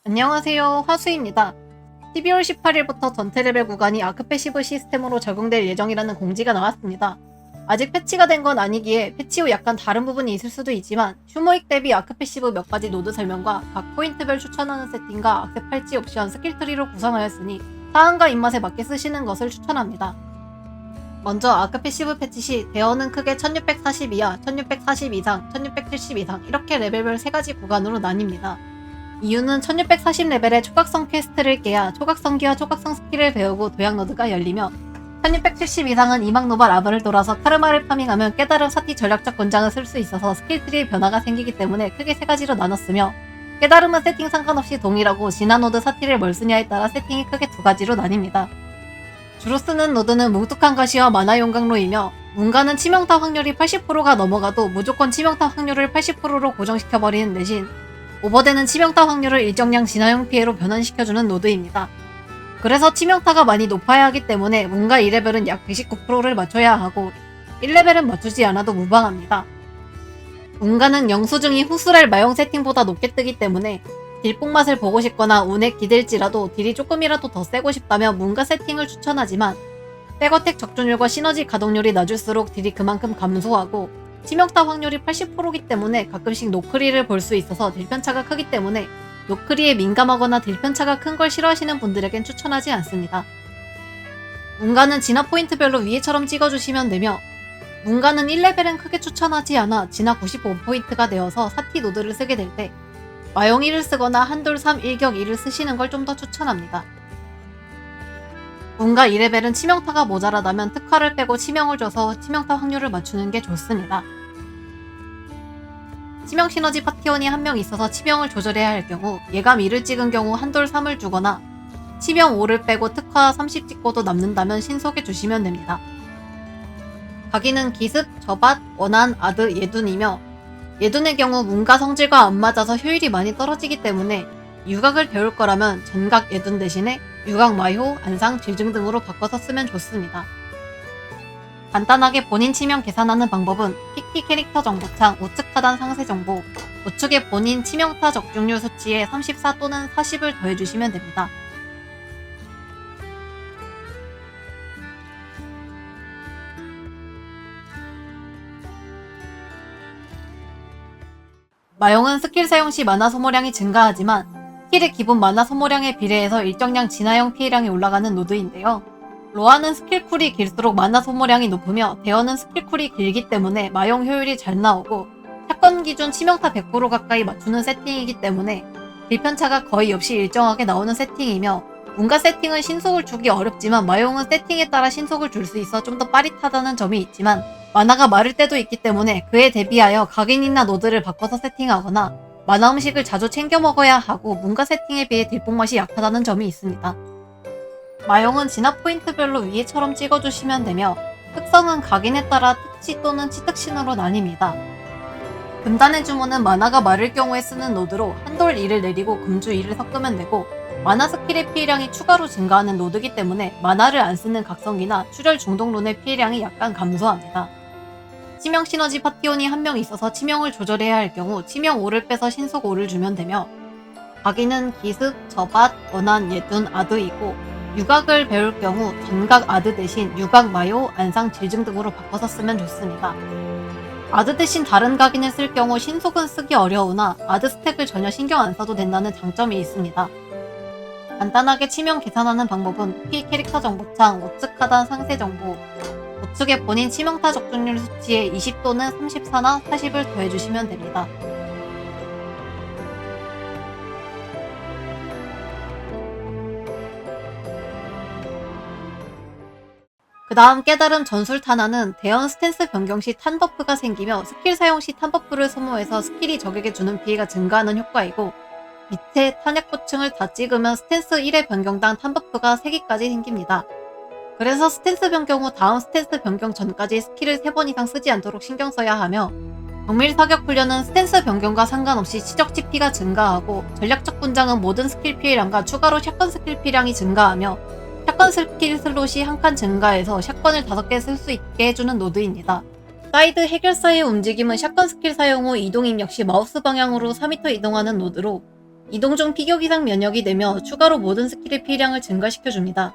안녕하세요, 화수입니다. 12월 18일부터 전체 레벨 구간이 아크패시브 시스템으로 적용될 예정이라는 공지가 나왔습니다. 아직 패치가 된 건 아니기에 패치 후 약간 다른 부분이 있을 수도 있지만 휴모익 대비 아크패시브 몇 가지 노드 설명과 각 포인트별 추천하는 세팅과 악세 팔찌 옵션 스킬트리로 구성하였으니 사안과 입맛에 맞게 쓰시는 것을 추천합니다. 먼저 아크패시브 패치 시 대어는 크게 1640 이하, 1640 이상, 1670 이상 이렇게 레벨별 3가지 구간으로 나뉩니다. 이유는 1640레벨의 초각성 퀘스트를 깨야 초각성기와 초각성 스킬을 배우고 도약 노드가 열리며 1670 이상은 이막노바 라브를 돌아서 카르마를 파밍하면 깨달음 사티 전략적 권장을 쓸 수 있어서 스킬트리의 변화가 생기기 때문에 크게 3가지로 나눴으며 깨달음은 세팅 상관없이 동일하고 진화 노드 사티를 뭘 쓰냐에 따라 세팅이 크게 2가지로 나뉩니다. 주로 쓰는 노드는 뭉툭한 가시와 만화 용광로이며 문가는 치명타 확률이 80%가 넘어가도 무조건 치명타 확률을 80%로 고정시켜버리는 대신 오버되는 치명타 확률을 일정량 진화용 피해로 변환시켜주는 노드입니다. 그래서 치명타가 많이 높아야 하기 때문에 문가 2레벨은 약 119%를 맞춰야 하고 1레벨은 맞추지 않아도 무방합니다. 문가는 영수증이 후술할 마용 세팅보다 높게 뜨기 때문에 딜뽕 맛을 보고 싶거나 운에 기댈지라도 딜이 조금이라도 더 세고 싶다면 문가 세팅을 추천하지만 백어택 적중률과 시너지 가동률이 낮을수록 딜이 그만큼 감소하고 치명타 확률이 80%이기 때문에 가끔씩 노크리를 볼 수 있어서 딜편차가 크기 때문에 노크리에 민감하거나 딜편차가 큰 걸 싫어하시는 분들에겐 추천하지 않습니다. 문가는 진화 포인트별로 위에처럼 찍어주시면 되며 문가는 1레벨은 크게 추천하지 않아 진화 95포인트가 되어서 사티 노드를 쓰게 될 때 마용 1을 쓰거나 한돌 3 일격 2를 쓰시는 걸 좀 더 추천합니다. 문가 2레벨은 치명타가 모자라다면 특화를 빼고 치명을 줘서 치명타 확률을 맞추는 게 좋습니다. 치명 시너지 파티원이 한 명 있어서 치명을 조절해야 할 경우 예감 2를 찍은 경우 한돌 3을 주거나 치명 5를 빼고 특화 30 찍고도 남는다면 신속해 주시면 됩니다. 각인은 기습, 저밭, 원한, 아드, 예둔이며 예둔의 경우 문가 성질과 안 맞아서 효율이 많이 떨어지기 때문에 유각을 배울 거라면 전각 예둔 대신에 유각 마효, 안상, 질증 등으로 바꿔서 쓰면 좋습니다. 간단하게 본인 치명 계산하는 방법은 PT 캐릭터 정보창 우측 하단 상세 정보, 우측에 본인 치명타 적중률 수치에 34 또는 40을 더해주시면 됩니다. 마용은 스킬 사용 시 마나 소모량이 증가하지만 스킬의 기본 마나 소모량에 비례해서 일정량 진화형 피해량이 올라가는 노드인데요. 로아는 스킬 쿨이 길수록 마나 소모량이 높으며 대어는 스킬 쿨이 길기 때문에 마용 효율이 잘 나오고 사건 기준 치명타 100% 가까이 맞추는 세팅이기 때문에 딜편차가 거의 없이 일정하게 나오는 세팅이며 문가 세팅은 신속을 주기 어렵지만 마용은 세팅에 따라 신속을 줄 수 있어 좀 더 빠릿하다는 점이 있지만 마나가 마를 때도 있기 때문에 그에 대비하여 각인이나 노드를 바꿔서 세팅하거나 마나 음식을 자주 챙겨 먹어야 하고 문가 세팅에 비해 딜뽕 맛이 약하다는 점이 있습니다. 마용은 진화 포인트별로 위에처럼 찍어주시면 되며 특성은 각인에 따라 특치 또는 치특신으로 나뉩니다. 금단의 주문은 마나가 마를 경우에 쓰는 노드로 한돌 2를 내리고 금주 2를 섞으면 되고 마나 스킬의 피해량이 추가로 증가하는 노드이기 때문에 마나를 안 쓰는 각성기나 출혈 중독론의 피해량이 약간 감소합니다. 치명 시너지 파티원이 한 명 있어서 치명을 조절해야 할 경우 치명 5를 빼서 신속 5를 주면 되며 각인은 기습, 저밭, 원한, 예둔, 아드이고 유각을 배울 경우 전각 아드 대신 유각 마요, 안상, 질증 등으로 바꿔서 쓰면 좋습니다. 아드 대신 다른 각인을 쓸 경우 신속은 쓰기 어려우나 아드 스택을 전혀 신경 안 써도 된다는 장점이 있습니다. 간단하게 치명 계산하는 방법은 P 캐릭터 정보창 우측 하단 상세 정보, 우측에 본인 치명타 적중률 수치에 20 또는 34나 40을 더해주시면 됩니다. 그 다음 깨달음 전술 탄환은 대형 스탠스 변경 시 탄 버프가 생기며 스킬 사용 시 탄 버프를 소모해서 스킬이 적에게 주는 피해가 증가하는 효과이고 밑에 탄약 보층을 다 찍으면 스탠스 1의 변경당 탄 버프가 3개까지 생깁니다. 그래서 스탠스 변경 후 다음 스탠스 변경 전까지 스킬을 3번 이상 쓰지 않도록 신경 써야 하며 정밀 사격 훈련은 스탠스 변경과 상관없이 치적 CP가 증가하고 전략적 분장은 모든 스킬 피해량과 추가로 샷건 스킬 피해량이 증가하며 샷건 스킬 슬롯이 한 칸 증가해서 샷건을 5개 쓸 수 있게 해주는 노드입니다. 사이드 해결사의 움직임은 샷건 스킬 사용 후 이동 입력 시 마우스 방향으로 4m 이동하는 노드로 이동 중 피격 이상 면역이 되며 추가로 모든 스킬의 피해량을 증가시켜줍니다.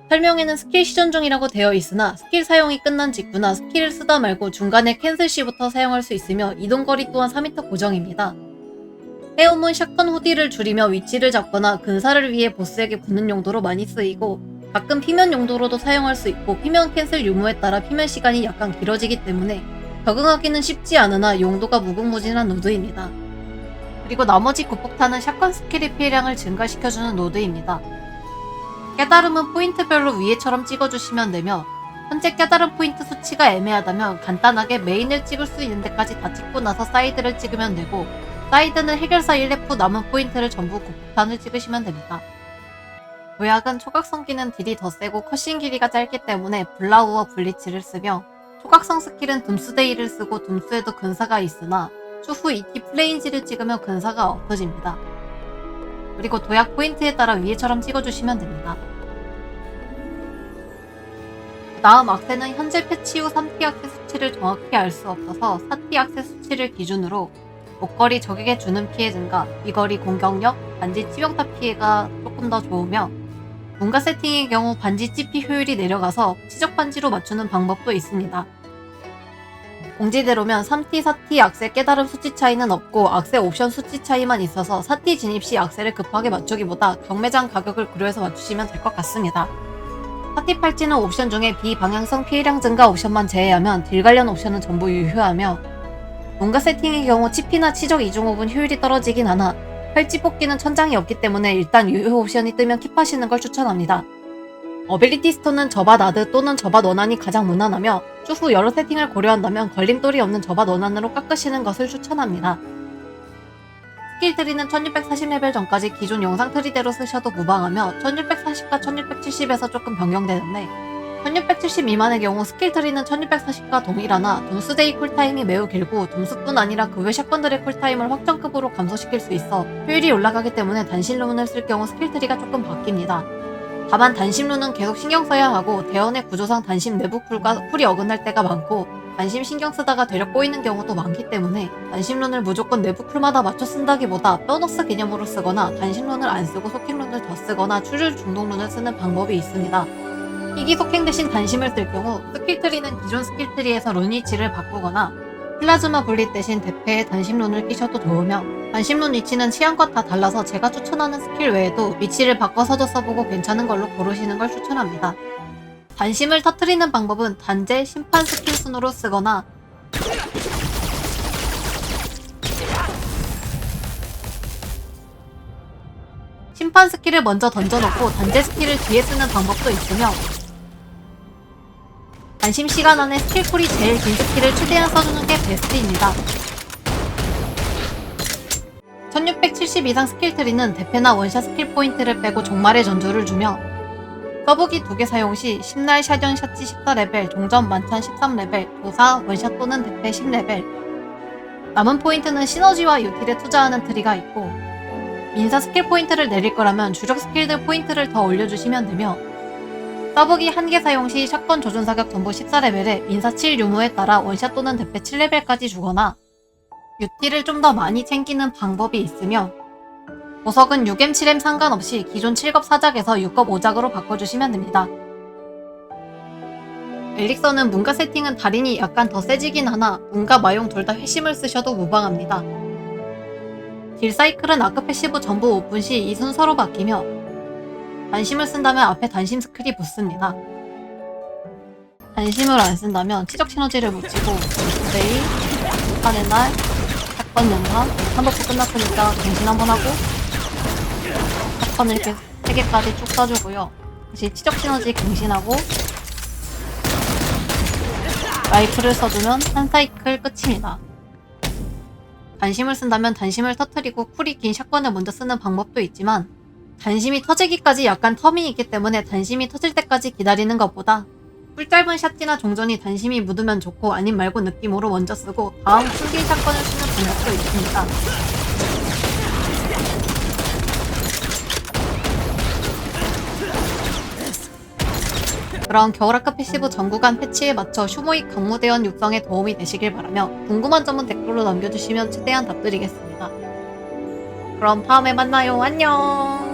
설명에는 스킬 시전 중이라고 되어 있으나 스킬 사용이 끝난 직후나 스킬을 쓰다 말고 중간에 캔슬 시부터 사용할 수 있으며 이동거리 또한 4m 고정입니다. 헤엄은 샷건 후디를 줄이며 위치를 잡거나 근사를 위해 보스에게 붙는 용도로 많이 쓰이고 가끔 피면 용도로도 사용할 수 있고 피면 캔슬 유무에 따라 피면 시간이 약간 길어지기 때문에 적응하기는 쉽지 않으나 용도가 무궁무진한 노드입니다. 그리고 나머지 구폭탄은 샷건 스킬의 피해량을 증가시켜주는 노드입니다. 깨달음은 포인트별로 위에처럼 찍어주시면 되며 현재 깨달음 포인트 수치가 애매하다면 간단하게 메인을 찍을 수 있는 데까지 다 찍고 나서 사이드를 찍으면 되고 사이드는 해결사 1렙 후 남은 포인트를 전부 구폭탄을 찍으시면 됩니다. 도약은 초각성기는 딜이 더 세고 컷신 길이가 짧기 때문에 블라우와 블리치를 쓰며 초각성 스킬은 둠스데이를 쓰고 둠스에도 근사가 있으나 추후 2티 플레인지를 찍으면 근사가 없어집니다. 그리고 도약 포인트에 따라 위에처럼 찍어주시면 됩니다. 다음 악세는 현재 패치 후 3티 악세 수치를 정확히 알 수 없어서 4티 악세 수치를 기준으로 목걸이 적에게 주는 피해 증가, 비거리 공격력, 반지 치명타 피해가 조금 더 좋으며 문가 세팅의 경우 반지 찌피 효율이 내려가서 치적 반지로 맞추는 방법도 있습니다. 공지대로면 3티, 4티 악세 깨달음 수치 차이는 없고 악세 옵션 수치 차이만 있어서 4티 진입 시 악세를 급하게 맞추기보다 경매장 가격을 고려해서 맞추시면 될 것 같습니다. 4티 팔찌는 옵션 중에 비방향성 피해량 증가 옵션만 제외하면 딜 관련 옵션은 전부 유효하며 문가 세팅의 경우 치피나 치적 이중호분 효율이 떨어지긴 하나 팔찌 뽑기는 천장이 없기 때문에 일단 유효 옵션이 뜨면 킵하시는 걸 추천합니다. 어빌리티 스톤은 저밭 아드 또는 저밭 원한이 가장 무난하며 추후 여러 세팅을 고려한다면 걸림돌이 없는 저밭 원한으로 깎으시는 것을 추천합니다. 스킬 트리는 1640레벨 전까지 기존 영상 트리대로 쓰셔도 무방하며 1640과 1670에서 조금 변경되는데 1670 미만의 경우 스킬 트리는 1640과 동일하나 둠스데이 쿨타임이 매우 길고 둠스뿐 아니라 그 외 샷건들의 쿨타임을 확정급으로 감소시킬 수 있어 효율이 올라가기 때문에 단신룬을 쓸 경우 스킬 트리가 조금 바뀝니다. 다만 단심룬은 계속 신경 써야 하고 대원의 구조상 단심 내부 쿨과 쿨이 어긋날 때가 많고 단심 신경 쓰다가 되려 꼬이는 경우도 많기 때문에 단심룬을 무조건 내부 쿨마다 맞춰 쓴다기보다 보너스 개념으로 쓰거나 단심룬을 안 쓰고 속행룬을 더 쓰거나 추출 중독룬을 쓰는 방법이 있습니다. 희귀 속행 대신 단심을 쓸 경우 스킬트리는 기존 스킬트리에서 룬 위치를 바꾸거나 플라즈마 분리 대신 대패에 단심룬을 끼셔도 좋으며 단심룬 위치는 취향껏 다 달라서 제가 추천하는 스킬 외에도 위치를 바꿔서도 써보고 괜찮은 걸로 고르시는 걸 추천합니다. 단심을 터트리는 방법은 단제, 심판 스킬 순으로 쓰거나 심판 스킬을 먼저 던져놓고 단제 스킬을 뒤에 쓰는 방법도 있으며 단심 시간 안에 스킬쿨이 제일 긴 스킬을 최대한 써주는 게 베스트입니다. 1670 이상 스킬트리는 대패나 원샷 스킬 포인트를 빼고 종말의 전조를 주며 서브기 2개 사용 시 심날 샤전 샷지 14레벨, 종전 만찬 13레벨, 도사, 원샷 또는 대패 10레벨 남은 포인트는 시너지와 유틸에 투자하는 트리가 있고 민사 스킬 포인트를 내릴 거라면 주력 스킬들 포인트를 더 올려주시면 되며 서브기 1개 사용 시 샷건 조준 사격 전부 14레벨에 민사 7 유무에 따라 원샷 또는 대패 7레벨까지 주거나 유틸을 좀 더 많이 챙기는 방법이 있으며 보석은 6M, 7M 상관없이 기존 7겁 사작에서 6겁 5작으로 바꿔주시면 됩니다. 엘릭서는 문가 세팅은 달인이 약간 더 세지긴 하나 문가 마용 둘 다 회심을 쓰셔도 무방합니다. 딜 사이클은 아크 패시브 전부 오픈 시 이 순서로 바뀌며 단심을 쓴다면 앞에 단심 스킬이 붙습니다. 단심을 안 쓴다면 치적 시너지를 붙이고 데이, 북한의 날, 사건 연사, 3버프 끝났으니까 갱신 한번 하고 사건을 이렇게 3개까지 쭉 써주고요. 다시 치적 시너지 갱신하고 라이프를 써주면 한 사이클 끝입니다. 단심을 쓴다면 단심을 터트리고 쿨이 긴 샷건을 먼저 쓰는 방법도 있지만 단심이 터지기까지 약간 텀이 있기 때문에 단심이 터질 때까지 기다리는 것보다 꿀 짧은 샷지나 종전이 단심이 묻으면 좋고 아님 말고 느낌으로 먼저 쓰고 다음 쿨긴 샷건을 쓰는 방법도 있습니다. 그럼 겨울아크 패시브 전 구간 패치에 맞춰 슈모익 강무대원 육성에 도움이 되시길 바라며 궁금한 점은 댓글로 남겨주시면 최대한 답드리겠습니다. 그럼 다음에 만나요. 안녕.